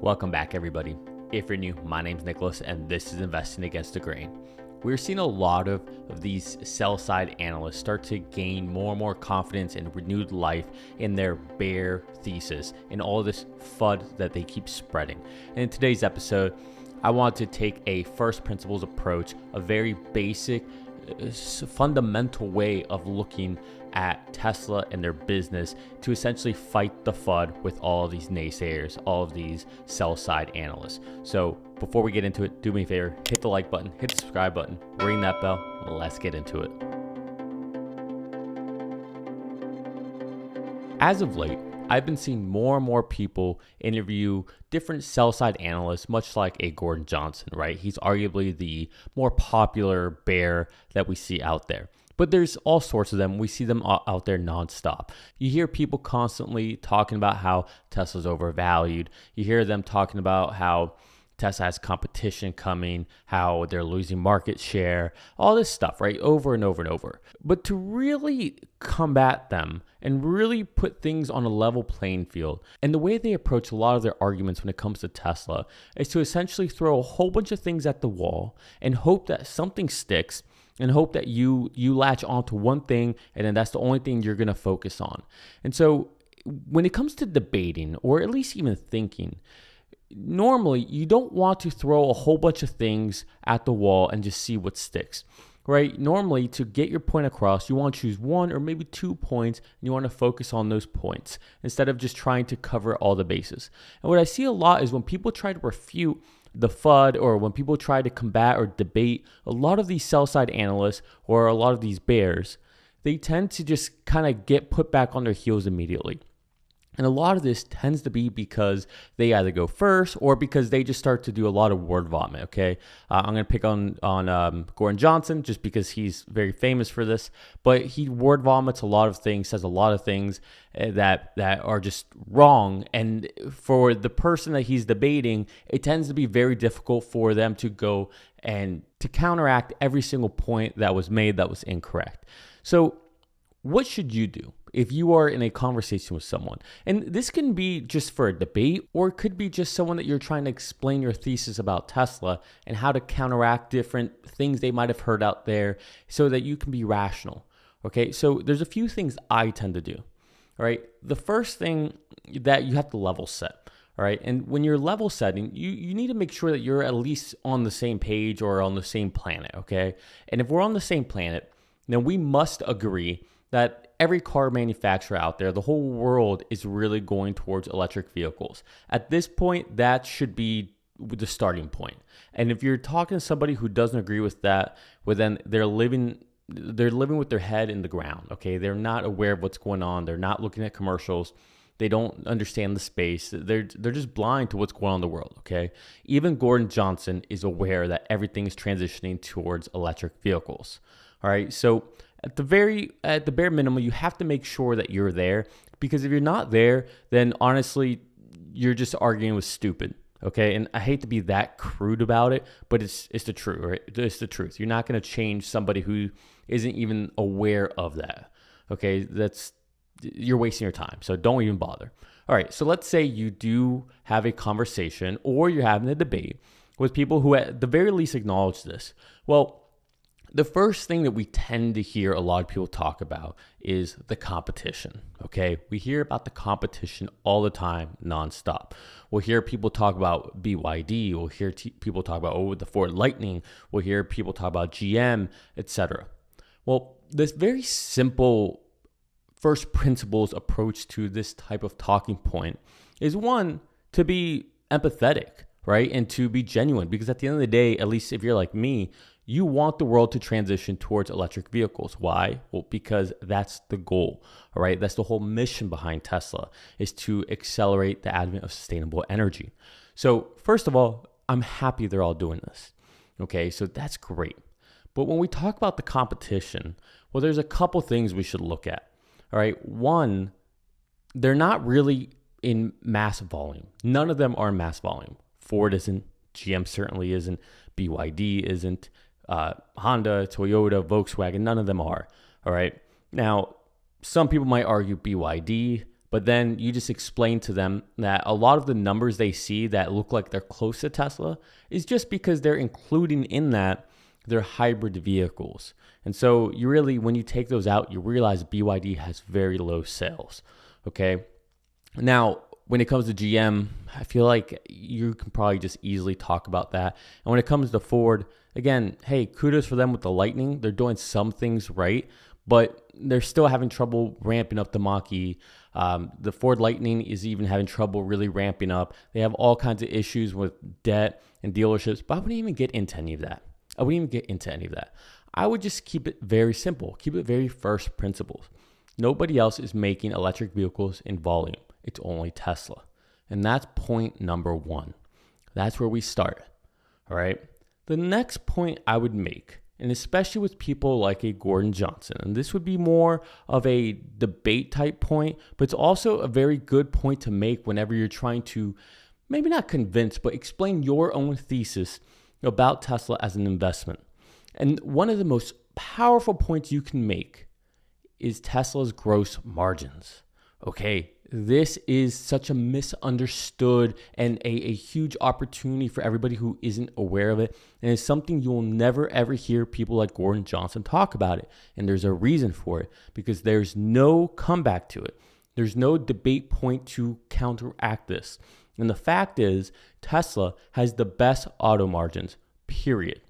Welcome back, everybody. If you're new, my name's Nicholas, and this is Investing Against the Grain. We're seeing a lot of these sell-side analysts start to gain more and more confidence and renewed life in their bear thesis and all this FUD that they keep spreading. And in today's episode, I want to take a first principles approach, a very basic, fundamental way of looking at Tesla and their business to essentially fight the FUD with all of these naysayers, all of these sell-side analysts. So before we get into it, do me a favor, hit the like button, hit the subscribe button, ring that bell, let's get into it. As of late, I've been seeing more and more people interview different sell-side analysts, much like a Gordon Johnson, right? He's arguably the more popular bear that we see out there. But there's all sorts of them. We see them out there nonstop. You hear people constantly talking about how Tesla's overvalued. You hear them talking about how Tesla has competition coming, how they're losing market share, all this stuff, right? Over and over and over. But to really combat them and really put things on a level playing field, and the way they approach a lot of their arguments when it comes to Tesla is to essentially throw a whole bunch of things at the wall and hope that something sticks and hope that you latch onto one thing and then that's the only thing you're going to focus on. And so when it comes to debating, or at least even thinking, normally you don't want to throw a whole bunch of things at the wall and just see what sticks, right? Normally, to get your point across, you want to choose one or maybe 2 points, and you want to focus on those points instead of just trying to cover all the bases. And what I see a lot is when people try to refute the FUD, or when people try to combat or debate a lot of these sell-side analysts or a lot of these bears, they tend to just kind of get put back on their heels immediately. And a lot of this tends to be because they either go first or because they just start to do a lot of word vomit, okay? I'm going to pick on Gordon Johnson just because he's very famous for this. But he word vomits a lot of things, says a lot of things that are just wrong. And for the person that he's debating, it tends to be very difficult for them to go and to counteract every single point that was made that was incorrect. So what should you do if you are in a conversation with someone? And this can be just for a debate, or it could be just someone that you're trying to explain your thesis about Tesla and how to counteract different things they might have heard out there so that you can be rational. Okay, so there's a few things I tend to do. All right, the first thing that you have to level set. All right, and when you're level setting, you need to make sure that you're at least on the same page or on the same planet. Okay, and if we're on the same planet, then we must agree that every car manufacturer out there, the whole world is really going towards electric vehicles. At this point, that should be the starting point. And if you're talking to somebody who doesn't agree with that, well, then they're living with their head in the ground. Okay, they're not aware of what's going on. They're not looking at commercials. They don't understand the space. They're just blind to what's going on in the world. Okay, even Gordon Johnson is aware that everything is transitioning towards electric vehicles. All right, so at the bare minimum, you have to make sure that you're there, because if you're not there, then honestly, you're just arguing with stupid. Okay, and I hate to be that crude about it, but it's the truth, right? It's the truth. You're not going to change somebody who isn't even aware of that. Okay, you're wasting your time, so don't even bother. All right, so let's say you do have a conversation or you're having a debate with people who at the very least acknowledge this. Well, the first thing that we tend to hear a lot of people talk about is the competition, okay? We hear about the competition all the time, nonstop. We'll hear people talk about BYD. We'll hear people talk about, the Ford Lightning. We'll hear people talk about GM, etc. Well, this very simple first principles approach to this type of talking point is, one, to be empathetic, right? And to be genuine, because at the end of the day, at least if you're like me, you want the world to transition towards electric vehicles. Why? Well, because that's the goal, all right? That's the whole mission behind Tesla, is to accelerate the advent of sustainable energy. So first of all, I'm happy they're all doing this, okay? So that's great. But when we talk about the competition, well, there's a couple things we should look at, all right? One, they're not really in mass volume. None of them are in mass volume. Ford isn't, GM certainly isn't, BYD isn't, Honda, Toyota, Volkswagen, none of them are. All right. Now, some people might argue BYD, but then you just explain to them that a lot of the numbers they see that look like they're close to Tesla is just because they're including in that their hybrid vehicles. And so you really, when you take those out, you realize BYD has very low sales. Okay. Now, when it comes to GM, I feel like you can probably just easily talk about that. And when it comes to Ford, again, hey, kudos for them with the Lightning. They're doing some things right, but they're still having trouble ramping up the Mach-E. The Ford Lightning is even having trouble really ramping up. They have all kinds of issues with debt and dealerships, but I wouldn't even get into any of that. I would just keep it very simple. Keep it very first principles. Nobody else is making electric vehicles in volume. It's only Tesla. And that's point number one. That's where we start. All right. The next point I would make, and especially with people like a Gordon Johnson, and this would be more of a debate type point, but it's also a very good point to make whenever you're trying to maybe not convince, but explain your own thesis about Tesla as an investment. And one of the most powerful points you can make is Tesla's gross margins. Okay, this is such a misunderstood and a huge opportunity for everybody who isn't aware of it. And it's something you'll never ever hear people like Gordon Johnson talk about it. And there's a reason for it, because there's no comeback to it. There's no debate point to counteract this. And the fact is, Tesla has the best auto margins, period.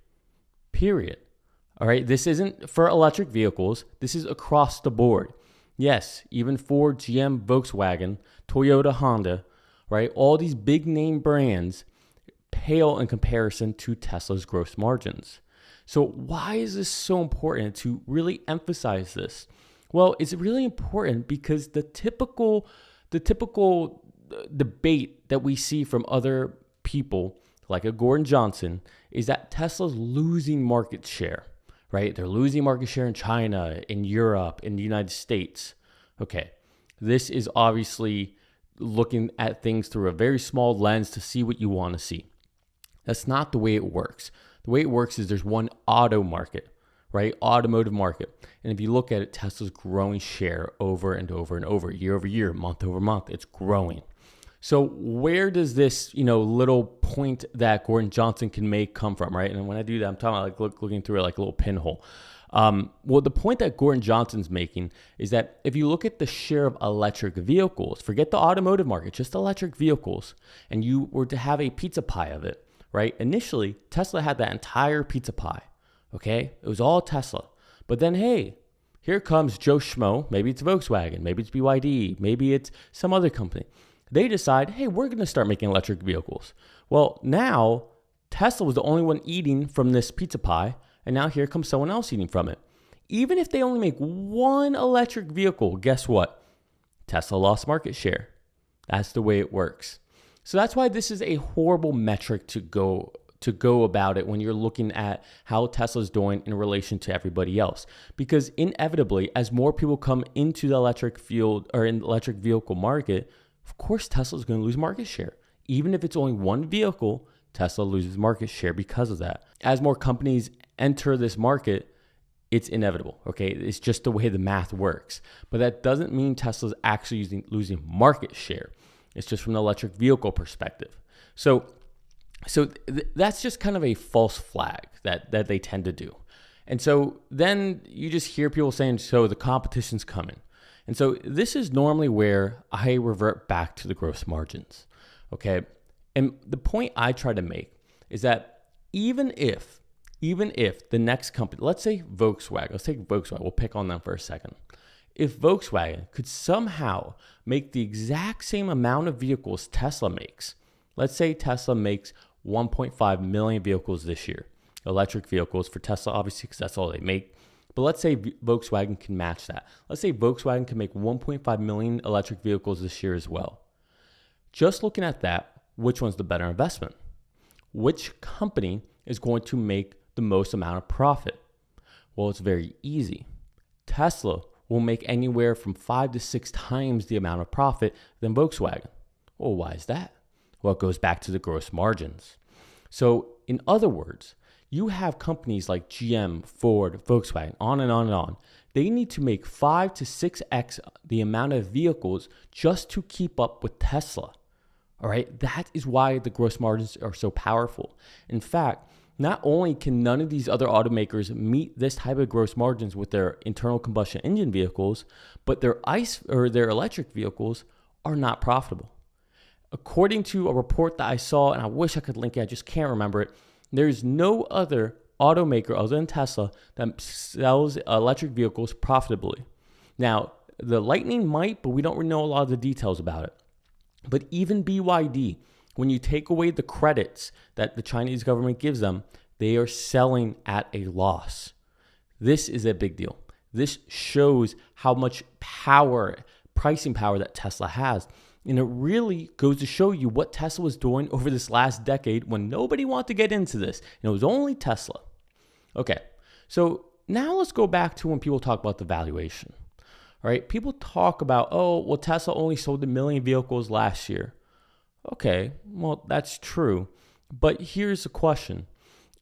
All right, this isn't for electric vehicles. This is across the board. Yes, even Ford, GM, Volkswagen, Toyota, Honda, right? All these big name brands pale in comparison to Tesla's gross margins. So why is this so important to really emphasize this? Well, it's really important because the typical debate that we see from other people like a Gordon Johnson is that Tesla's losing market share. Right? They're losing market share in China, in Europe, in the United States. Okay, this is obviously looking at things through a very small lens to see what you want to see. That's not the way it works. The way it works is there's one auto market, right? Automotive market. And if you look at it, Tesla's growing share over and over and over, year over year, month over month. It's growing. So where does this, little point that Gordon Johnson can make come from, right? And when I do that, I'm talking about looking through it like a little pinhole. Well, the point that Gordon Johnson's making is that if you look at the share of electric vehicles, forget the automotive market, just electric vehicles, and you were to have a pizza pie of it, right? Initially, Tesla had that entire pizza pie, okay? It was all Tesla. But then, hey, here comes Joe Schmo. Maybe it's Volkswagen, maybe it's BYD, maybe it's some other company. They decide, hey, we're going to start making electric vehicles. Well, now Tesla was the only one eating from this pizza pie, and now here comes someone else eating from it. Even if they only make one electric vehicle, guess what? Tesla lost market share. That's the way it works. So that's why this is a horrible metric to go about it when you're looking at how Tesla's doing in relation to everybody else. Because inevitably, as more people come into the electric field or in the electric vehicle market, of course, Tesla's going to lose market share. Even if it's only one vehicle, Tesla loses market share because of that. As more companies enter this market, it's inevitable, okay? It's just the way the math works. But that doesn't mean Tesla's actually losing market share. It's just from the electric vehicle perspective. So that's just kind of a false flag that they tend to do. And so then you just hear people saying, so the competition's coming. And so this is normally where I revert back to the gross margins, okay? And the point I try to make is that even if the next company, let's say Volkswagen, let's take Volkswagen, we'll pick on them for a second. If Volkswagen could somehow make the exact same amount of vehicles Tesla makes, let's say Tesla makes 1.5 million vehicles this year, electric vehicles for Tesla, obviously, because that's all they make. But let's say Volkswagen can match that. Let's say Volkswagen can make 1.5 million electric vehicles this year as well. Just looking at that, which one's the better investment? Which company is going to make the most amount of profit? Well, it's very easy. Tesla will make anywhere from 5 to 6 times the amount of profit than Volkswagen. Well, why is that? Well, it goes back to the gross margins. So in other words, You have companies like GM, Ford, Volkswagen, on and on and on. They need to make 5 to 6x the amount of vehicles just to keep up with Tesla. All right, that is why the gross margins are so powerful. In fact, not only can none of these other automakers meet this type of gross margins with their internal combustion engine vehicles, but their ICE or their electric vehicles are not profitable. According to a report that I saw, and I wish I could link it, I just can't remember it, there's no other automaker other than Tesla that sells electric vehicles profitably. Now, the Lightning might, but we don't really know a lot of the details about it. But even BYD, when you take away the credits that the Chinese government gives them, they are selling at a loss. This is a big deal. This shows how much power, pricing power that Tesla has. And it really goes to show you what Tesla was doing over this last decade when nobody wanted to get into this. And it was only Tesla. Okay, so now let's go back to when people talk about the valuation. All right, people talk about, oh, well, Tesla only sold 1 million vehicles last year. Okay, well, that's true. But here's the question.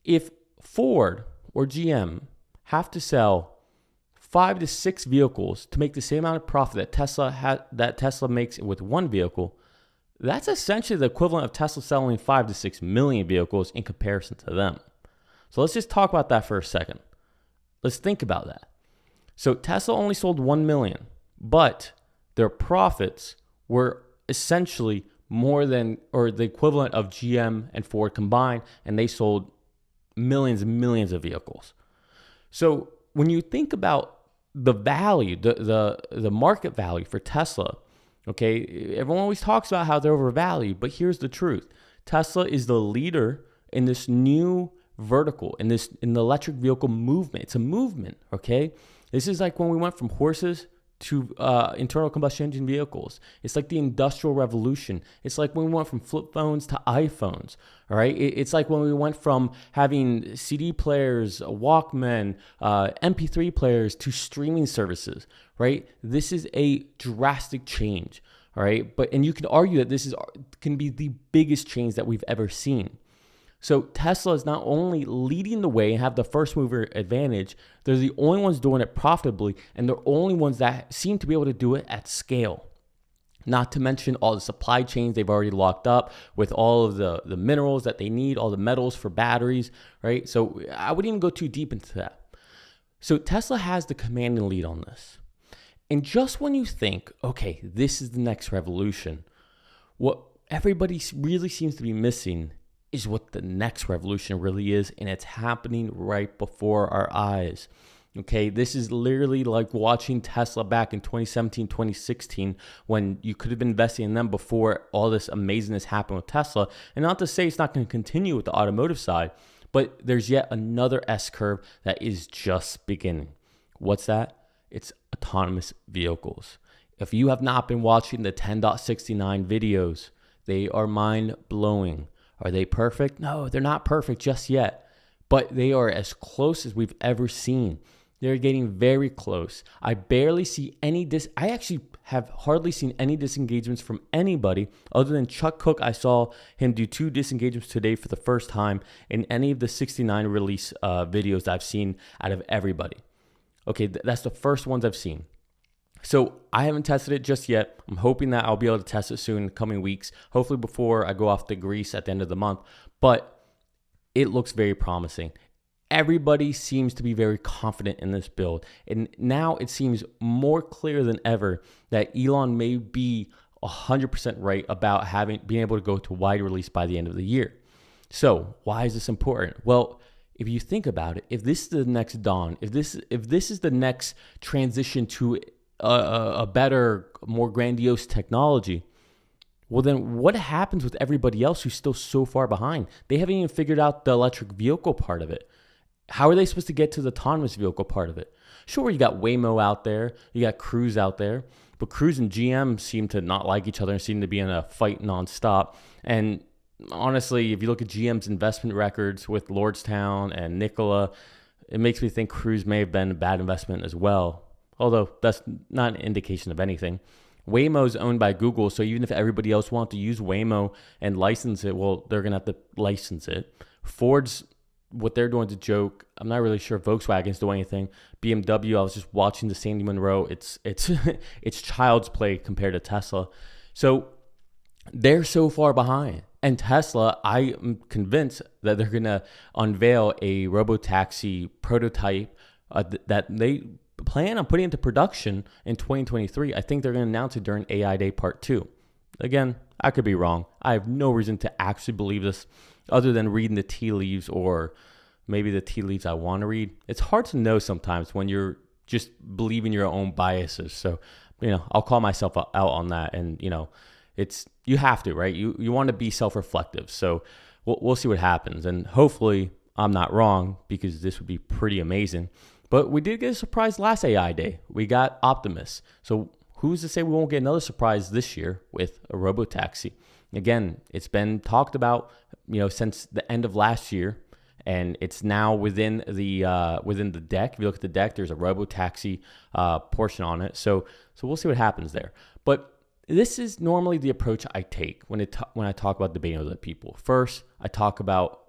If Ford or GM have to sell 5 to 6 vehicles to make the same amount of profit that Tesla makes with one vehicle, that's essentially the equivalent of Tesla selling 5 to 6 million vehicles in comparison to them. So let's just talk about that for a second. Let's think about that. So Tesla only sold 1 million, but their profits were essentially more than, or the equivalent of GM and Ford combined, and they sold millions and millions of vehicles. So when you think about the value, the market value for Tesla, okay, everyone always talks about how they're overvalued, but here's the truth. Tesla is the leader in this new vertical, in the electric vehicle movement. It's a movement, okay? This is like when we went from horses to internal combustion engine vehicles. It's like the Industrial Revolution. It's like when we went from flip phones to iPhones, all right? It's like when we went from having CD players, Walkman, MP3 players to streaming services, right? This is a drastic change, all right? And you can argue that can be the biggest change that we've ever seen. So Tesla is not only leading the way and have the first mover advantage, they're the only ones doing it profitably, and they're only ones that seem to be able to do it at scale. Not to mention all the supply chains they've already locked up with all of the minerals that they need, all the metals for batteries, right? So I wouldn't even go too deep into that. So Tesla has the commanding lead on this. And just when you think, okay, this is the next revolution, what everybody really seems to be missing is what the next revolution really is, and it's happening right before our eyes. Okay, this is literally like watching Tesla back in 2017, 2016, when you could have been investing in them before all this amazingness happened with Tesla. And not to say it's not going to continue with the automotive side, but there's yet another S-curve that is just beginning. What's that? It's autonomous vehicles. If you have not been watching the 10.69 videos, they are mind-blowing. Are they perfect? No, they're not perfect just yet, but they are as close as we've ever seen. They're getting very close. I barely see any I actually have hardly seen any disengagements from anybody other than Chuck Cook. I saw him do 2 disengagements today for the first time in any of the 69 release videos that I've seen out of everybody. Okay, that's the first ones I've seen. So I haven't tested it just yet. I'm hoping that I'll be able to test it soon in the coming weeks, hopefully before I go off to Greece at the end of the month. But it looks very promising. Everybody seems to be very confident in this build. And now it seems more clear than ever that Elon may be 100% right about being able to go to wide release by the end of the year. So why is this important? Well, if you think about it, if this is the next dawn, if this is the next transition to a better, more grandiose technology, well, then what happens with everybody else who's still so far behind? They haven't even figured out the electric vehicle part of it. How are they supposed to get to the autonomous vehicle part of it? Sure, you got Waymo out there, you got Cruise out there, but Cruise and GM seem to not like each other and seem to be in a fight nonstop. And honestly, if you look at GM's investment records with Lordstown and Nikola, it makes me think Cruise may have been a bad investment as well. Although that's not an indication of anything. Waymo is owned by Google, so even if everybody else wants to use Waymo and license it, well, they're going to have to license it. Ford's what they're doing is a joke. I'm not really sure Volkswagen's doing anything. BMW, I was just watching the Sandy Munro. It's it's child's play compared to Tesla. So they're so far behind. And Tesla, I am convinced that they're going to unveil a robotaxi prototype that they plan on putting into production in 2023. I think they're going to announce it during AI Day Part 2. Again, I could be wrong. I have no reason to actually believe this other than reading the tea leaves, or maybe the tea leaves I want to read. It's hard to know sometimes when you're just believing your own biases. So, I'll call myself out on that. And, you have to, right? You want to be self-reflective. So we'll see what happens. And hopefully I'm not wrong, because this would be pretty amazing. But we did get a surprise last AI Day. We got Optimus. So who's to say we won't get another surprise this year with a robotaxi? Again, it's been talked about, since the end of last year, and it's now within the deck. If you look at the deck, there's a robotaxi portion on it. So we'll see what happens there. But this is normally the approach I take when I talk about debating with other people. First, I talk about,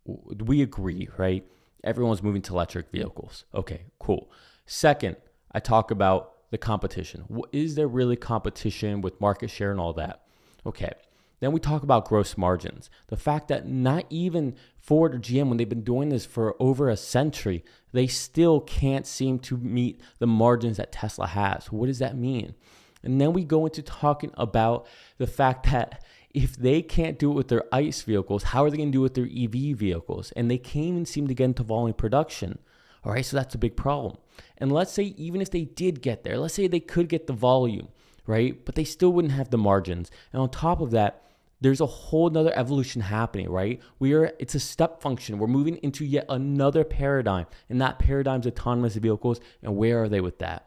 we agree, right? Everyone's moving to electric vehicles. Okay, cool. Second, I talk about the competition. Is there really competition with market share and all that? Okay. Then we talk about gross margins. The fact that not even Ford or GM, when they've been doing this for over a century, they still can't seem to meet the margins that Tesla has. What does that mean? And then we go into talking about the fact that if they can't do it with their ICE vehicles, how are they going to do it with their EV vehicles? And they can't even seem to get into volume production. All right, so that's a big problem. And let's say even if they did get there, let's say they could get the volume, right? But they still wouldn't have the margins. And on top of that, there's a whole nother evolution happening, right? It's a step function. We're moving into yet another paradigm, and that paradigm's autonomous vehicles. And where are they with that?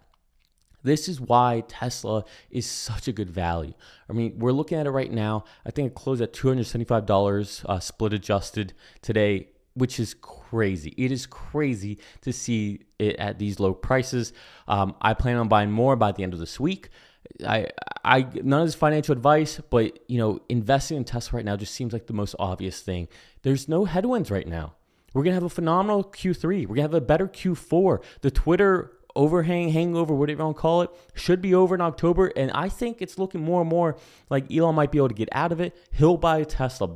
This is why Tesla is such a good value. I mean, we're looking at it right now. I think it closed at $275 split adjusted today, which is crazy. It is crazy to see it at these low prices. I plan on buying more by the end of this week. I none of this financial advice, but investing in Tesla right now just seems like the most obvious thing. There's no headwinds right now. We're gonna have a phenomenal Q3. We're gonna have a better Q4. The Twitter hangover, whatever you want to call it, should be over in October, and I think it's looking more and more like Elon might be able to get out of it. He'll buy Tesla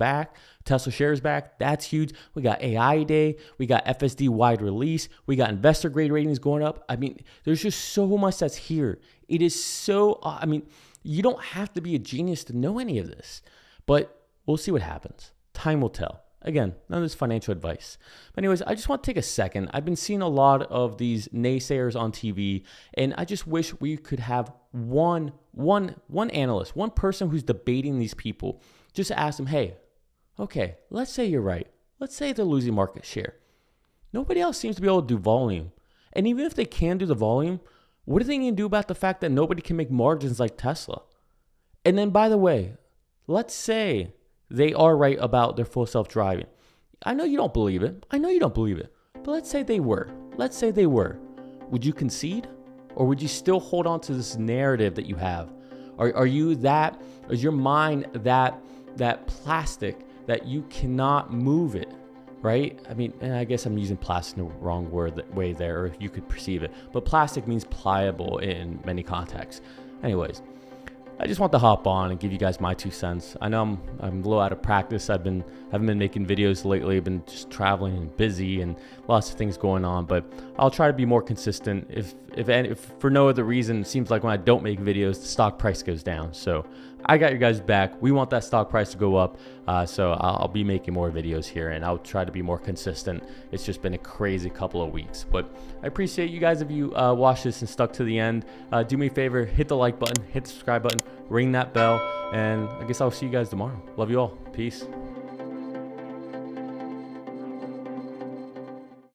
shares back. That's huge. We got AI Day, we got FSD wide release, we got investor grade ratings going up. I mean, there's just so much that's here. It is so, you don't have to be a genius to know any of this, but we'll see what happens. Time will tell. Again, none of this financial advice. But anyways, I just want to take a second. I've been seeing a lot of these naysayers on TV, and I just wish we could have one analyst, one person who's debating these people. Just ask them, hey, okay, let's say you're right. Let's say they're losing market share. Nobody else seems to be able to do volume. And even if they can do the volume, what are they going to do about the fact that nobody can make margins like Tesla? And then, by the way, let's say they are right about their full self-driving. I know you don't believe it. But let's say they were. Would you concede? Or would you still hold on to this narrative that you have? Is your mind that plastic that you cannot move it, right? I mean, and I guess I'm using plastic in the wrong way there, or if you could perceive it. But plastic means pliable in many contexts. Anyways, I just want to hop on and give you guys my 2 cents. I know I'm a little out of practice. I haven't been making videos lately. I've been just traveling and busy and lots of things going on, but I'll try to be more consistent. If for no other reason, it seems like when I don't make videos, the stock price goes down. So I got your guys back. We want that stock price to go up. So I'll be making more videos here, and I'll try to be more consistent. It's just been a crazy couple of weeks, but I appreciate you guys if you watched this and stuck to the end. Do me a favor, hit the like button, hit the subscribe button, ring that bell, and I guess I'll see you guys tomorrow. Love you all. Peace.